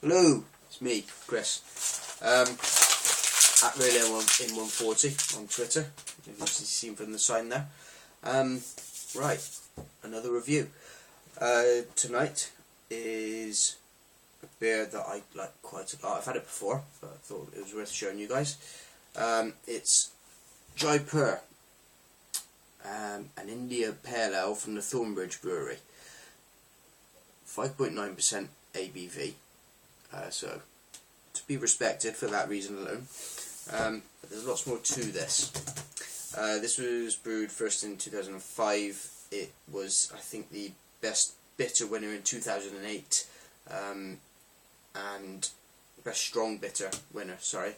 Hello, it's me, Chris. At really in 140 on Twitter. You've obviously seen from the sign there. Right, another review. Tonight is a beer that I like quite a lot. I've had it before, but I thought it was worth showing you guys. It's Jaipur, an India Pale Ale from the Thornbridge brewery. 5.9% ABV. So, to be respected for that reason alone. But there's lots more to this. This was brewed first in 2005. It was, I think, the best bitter winner in 2008. And best strong bitter winner, sorry.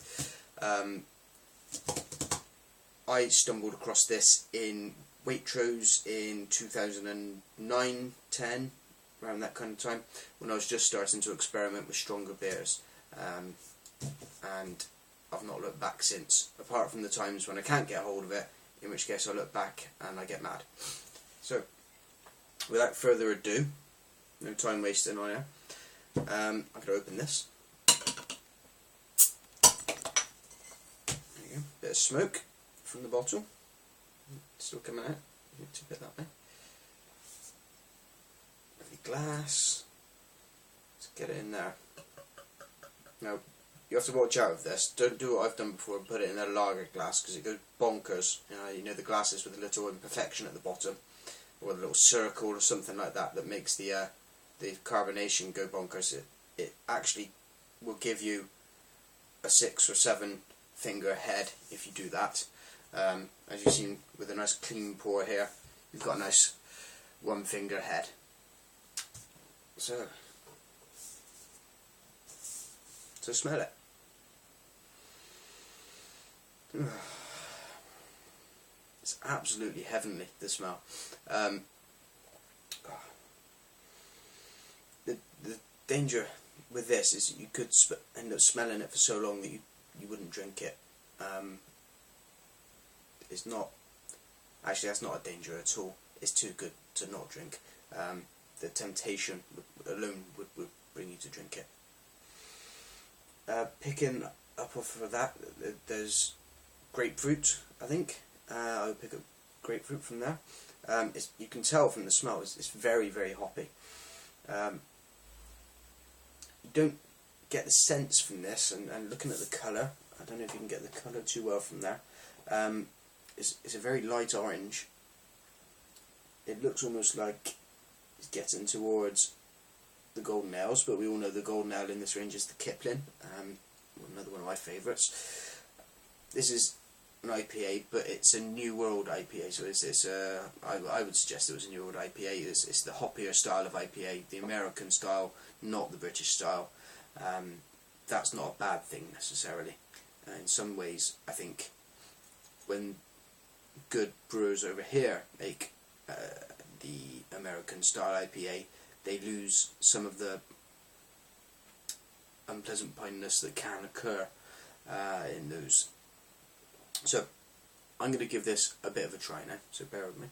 I stumbled across this in Waitrose in 2009, 10. Around that kind of time, when I was just starting to experiment with stronger beers, and I've not looked back since, apart from the times when I can't get hold of it, in which case I look back and I get mad. So, without further ado, no time wasting on here, I'm going to open this. There you go, bit of smoke from the bottle, still coming out, tip it that way. Glass. Let's get it in there. Now, you have to watch out of this. Don't do what I've done before and put it in a lager glass, because it goes bonkers. You know the glasses with a little imperfection at the bottom, or a little circle or something like that that makes the carbonation go bonkers. It actually will give you a 6 or 7 finger head if you do that. As you've seen with a nice clean pour here, you've got a nice 1 finger head. So smell it. It's absolutely heavenly, the smell. The danger with this is you could end up smelling it for so long that you wouldn't drink it. It's not, actually that's not a danger at all. It's too good to not drink. The temptation alone would bring you to drink it. Picking up off of that, there's grapefruit, I think. I would pick up grapefruit from there. You can tell from the smell, it's very, very hoppy. You don't get the sense from this, and looking at the colour, I don't know if you can get the colour too well from there. It's a very light orange. It looks almost like it's getting towards the golden ales, but we all know the golden ale in this range is the Kipling, another one of my favourites. This is an IPA, but it's a New World IPA, so I would suggest it was a New World IPA. It's the hoppier style of IPA, the American style, not the British style. That's not a bad thing necessarily. In some ways, I think when good brewers over here make the American style IPA, they lose some of the unpleasant pineness that can occur in those. So I'm going to give this a bit of a try now, so bear with me.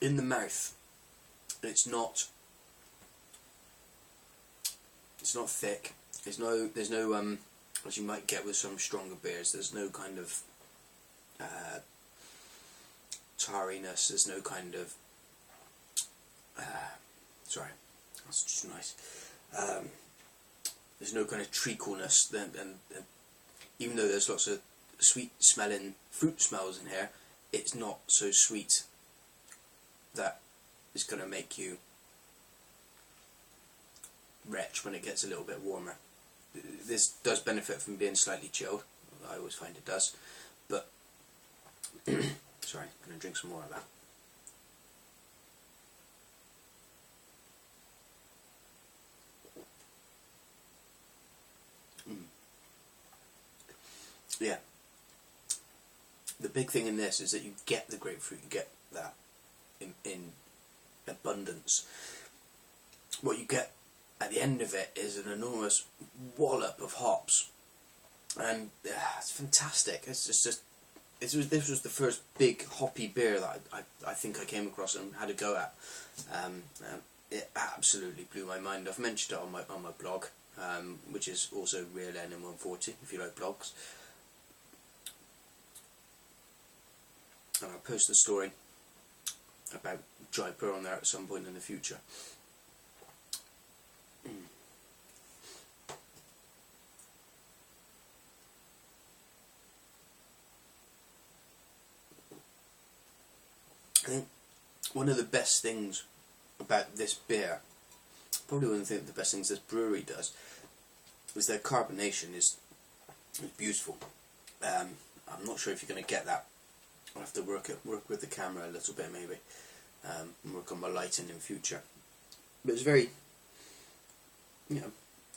In the mouth, it's not thick. There's no as you might get with some stronger beers. There's no kind of tarriness. There's no kind of sorry, that's just nice. There's no kind of treacleness. And even though there's lots of sweet smelling fruit smells in here, it's not so sweet that is going to make you retch when it gets a little bit warmer. This does benefit from being slightly chilled. I always find it does. But sorry, I'm going to drink some more of that. Yeah. The big thing in this is that you get the grapefruit, you get that in abundance. What you get at the end of it is an enormous wallop of hops, and it's fantastic. It's just this was the first big hoppy beer that I think I came across and had a go at. It absolutely blew my mind. I've mentioned it on my blog, which is also Real NM140 if you like blogs. And I'll post the story about Jaipur on there at some point in the future. I think one of the best things about this beer, probably one of the best things this brewery does, is their carbonation is beautiful. I'm not sure if you're going to get that. I'll have to work with the camera a little bit maybe, and work on my lighting in future. But it's very,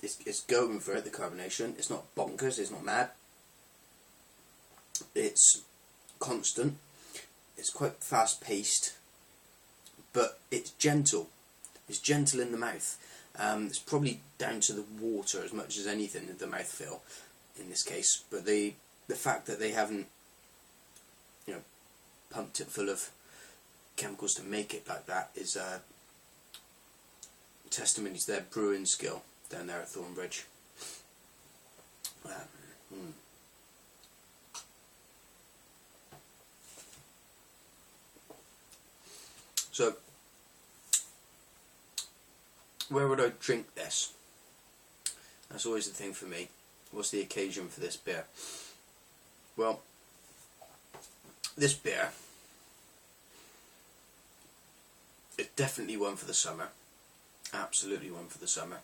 it's going for it, the carbonation. It's not bonkers, it's not mad. It's constant. It's quite fast paced, but it's gentle. It's gentle in the mouth. It's probably down to the water as much as anything, the mouthfeel in this case. But the fact that they haven't, pumped it full of chemicals to make it like that is a testimony to their brewing skill down there at Thornbridge. So, where would I drink this? That's always the thing for me. What's the occasion for this beer? Well, this beer is definitely one for the summer. Absolutely one for the summer.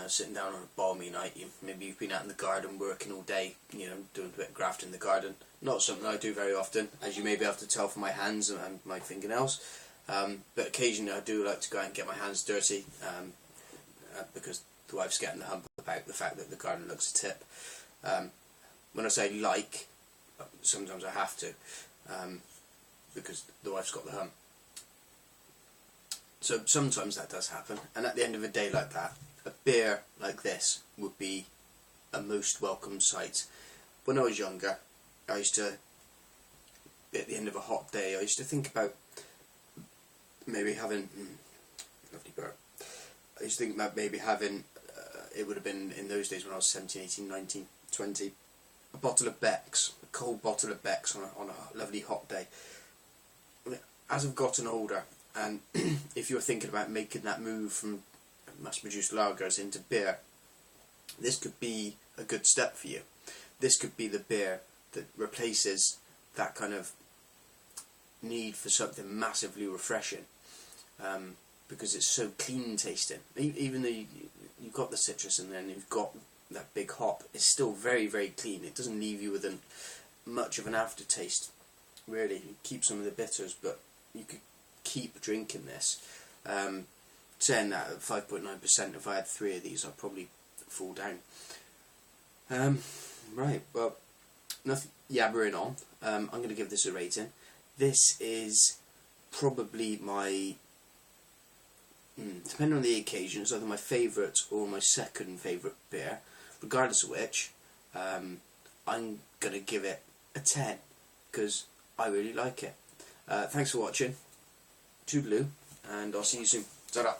Sitting down on a balmy night, maybe you've been out in the garden working all day, doing a bit of graft in the garden. Not something I do very often, as you may be able to tell from my hands and my fingernails. But occasionally I do like to go out and get my hands dirty, because the wife's getting the hump about the fact that the garden looks a tip. When I say like, sometimes I have to, because the wife's got the hump. So sometimes that does happen, and at the end of a day like that, a beer like this would be a most welcome sight. When I was younger, I used to, at the end of a hot day, I used to think about maybe having, lovely burp, I used to think about maybe having, it would have been in those days when I was 17, 18, 19, 20, a bottle of Beck's, a cold bottle of Beck's on a lovely hot day. As I've gotten older, and if you're thinking about making that move from mass-produced lagers into beer, this could be a good step for you. This could be the beer that replaces that kind of need for something massively refreshing, because it's so clean tasting. Even though you've got the citrus and then you've got that big hop, it's still very, very clean. It doesn't leave you with much of an aftertaste, really. You keep some of the bitters, but you could keep drinking this. Saying that at 5.9%, if I had 3 of these, I'd probably fall down. Right, well, nothing yabbering on. I'm going to give this a rating. This is probably my, depending on the occasion, it's either my favourite or my second favourite beer. Regardless of which, I'm going to give it a 10, because I really like it. Thanks for watching. Toodaloo, and I'll see you soon. Ta-da.